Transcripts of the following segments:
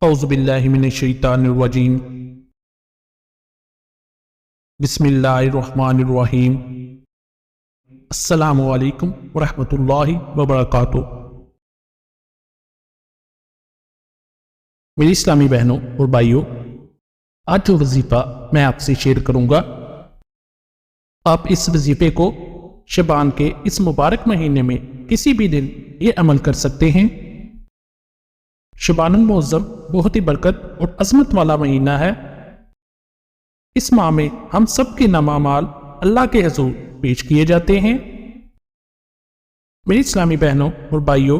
اعوذ باللہ من الشیطان الرجیم بسم اللہ الرحمن الرحیم السلام علیکم ورحمۃ اللہ وبرکاتہ۔ میری اسلامی بہنوں اور بھائیوں، آج جو وظیفہ میں آپ سے شیئر کروں گا، آپ اس وظیفے کو شعبان کے اس مبارک مہینے میں کسی بھی دن یہ عمل کر سکتے ہیں۔ شعبان المعظم بہت ہی برکت اور عظمت والا مہینہ ہے۔ اس ماہ میں ہم سب کے نام اعمال اللہ کے حضور پیش کیے جاتے ہیں۔ میری اسلامی بہنوں اور بھائیوں،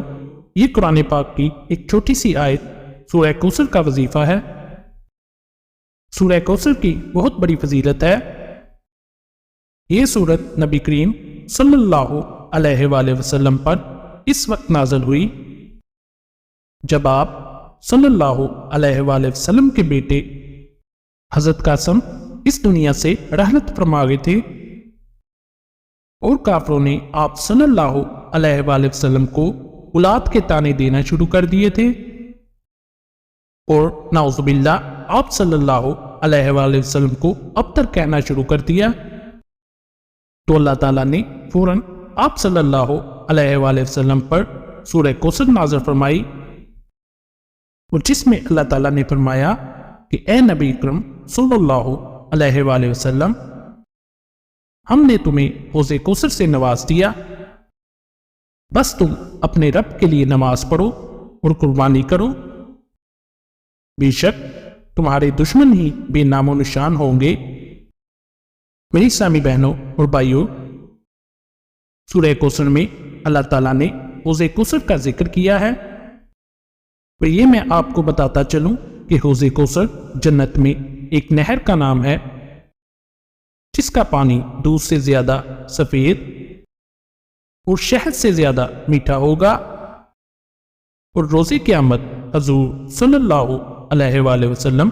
یہ قرآن پاک کی ایک چھوٹی سی آیت سورہ کوثر کا وظیفہ ہے۔ سورہ کوثر کی بہت بڑی فضیلت ہے۔ یہ سورت نبی کریم صلی اللہ علیہ وآلہ وسلم پر اس وقت نازل ہوئی جب آپ صلی اللہ علیہ وآلہ وسلم کے بیٹے حضرت قاسم اس دنیا سے رحلت فرما گئے تھے، اور کافروں نے آپ صلی اللہ علیہ وآلہ وسلم کو اولاد کے طعنے دینا شروع کر دیے تھے، اور نعوذ باللہ آپ صلی اللہ علیہ وآلہ وسلم کو ابتر کہنا شروع کر دیا۔ تو اللہ تعالیٰ نے فوراً آپ صلی اللہ علیہ وآلہ وسلم پر سورہ کوثر نازل فرمائی، اور جس میں اللہ تعالیٰ نے فرمایا کہ اے نبی اکرم صلی اللہ علیہ وآلہ وسلم، ہم نے تمہیں حوض کوثر سے نواز دیا، بس تم اپنے رب کے لیے نماز پڑھو اور قربانی کرو، بے شک تمہارے دشمن ہی بے نام و نشان ہوں گے۔ میری اسلامی بہنوں اور بھائیوں، سورہ کوثر میں اللہ تعالیٰ نے حوض کوثر کا ذکر کیا ہے، اور یہ میں آپ کو بتاتا چلوں کہ حوض کوثر جنت میں ایک نہر کا نام ہے، جس کا پانی دودھ سے زیادہ سفید اور شہد سے زیادہ میٹھا ہوگا، اور روز قیامت حضور صلی اللہ علیہ وآلہ وسلم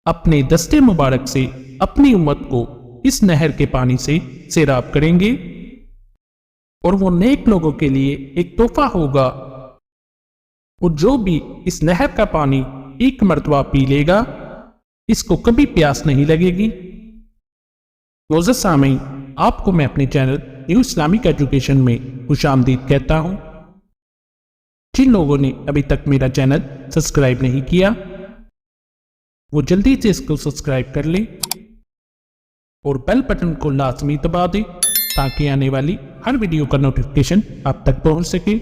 اپنے دستے مبارک سے اپنی امت کو اس نہر کے پانی سے سیراب کریں گے، اور وہ نیک لوگوں کے لیے ایک تحفہ ہوگا، اور جو بھی اس نہر کا پانی ایک مرتبہ پی لے گا، اس کو کبھی پیاس نہیں لگے گی۔ معزز سامعین، آپ کو میں اپنے چینل نیو اسلامک ایجوکیشن میں خوش آمدید کہتا ہوں۔ جن لوگوں نے ابھی تک میرا چینل سبسکرائب نہیں کیا، وہ جلدی سے اس کو سبسکرائب کر لیں اور بیل بٹن کو لازمی دبا دیں تاکہ آنے والی ہر ویڈیو کا نوٹیفکیشن آپ تک پہنچ سکے۔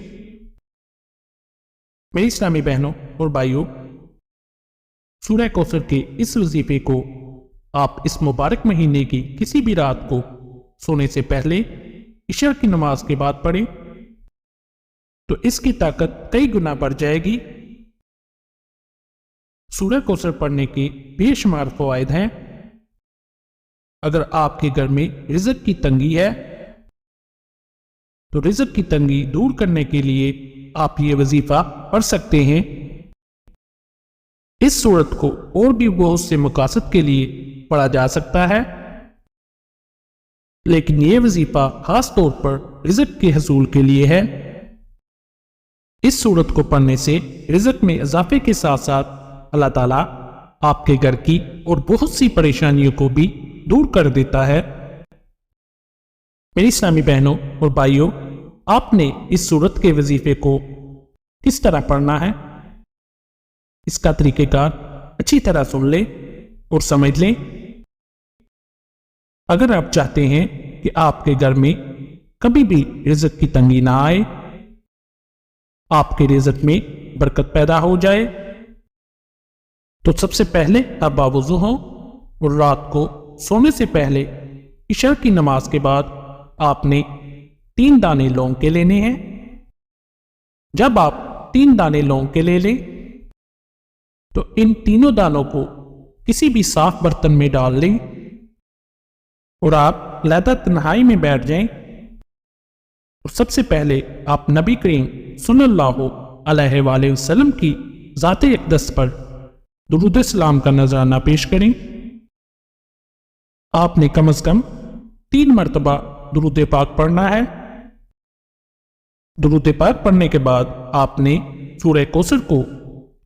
میری اسلامی بہنوں اور بھائیوں، سورہ کوثر کے اس وظیفے کو آپ اس مبارک مہینے کی کسی بھی رات کو سونے سے پہلے عشاء کی نماز کے بعد پڑھیں تو اس کی طاقت کئی گنا بڑھ جائے گی۔ سورہ کوثر پڑھنے کے بے شمار فوائد ہیں۔ اگر آپ کے گھر میں رزق کی تنگی ہے تو رزق کی تنگی دور کرنے کے لیے آپ یہ وظیفہ پڑھ سکتے ہیں۔ اس سورت کو اور بھی بہت سے مقاصد کے لیے پڑھا جا سکتا ہے، لیکن یہ وظیفہ خاص طور پر رزق کے حصول کے لیے ہے۔ اس سورت کو پڑھنے سے رزق میں اضافے کے ساتھ ساتھ اللہ تعالیٰ آپ کے گھر کی اور بہت سی پریشانیوں کو بھی دور کر دیتا ہے۔ میری اسلامی بہنوں اور بھائیوں، آپ نے اس سورت کے وظیفے کو کس طرح پڑھنا ہے، اس کا طریقہ کار اچھی طرح سن لیں اور سمجھ لیں۔ اگر آپ چاہتے ہیں کہ آپ کے گھر میں کبھی بھی رزق کی تنگی نہ آئے، آپ کے رزق میں برکت پیدا ہو جائے، تو سب سے پہلے آپ باوضو ہوں اور رات کو سونے سے پہلے عشاء کی نماز کے بعد آپ نے 3 دانے لونگ کے لینے ہیں۔ جب آپ 3 دانے لونگ کے لے لیں تو ان تینوں دانوں کو کسی بھی صاف برتن میں ڈال لیں، اور آپ علیحدہ تنہائی میں بیٹھ جائیں، اور سب سے پہلے آپ نبی کریم صلی اللہ علیہ وآلہ وسلم کی ذات اقدس پر درود السلام کا نذرانہ پیش کریں۔ آپ نے کم از کم 3 مرتبہ درود پاک پڑھنا ہے۔ درود پاک پڑھنے کے بعد آپ نے سورہ کوثر کو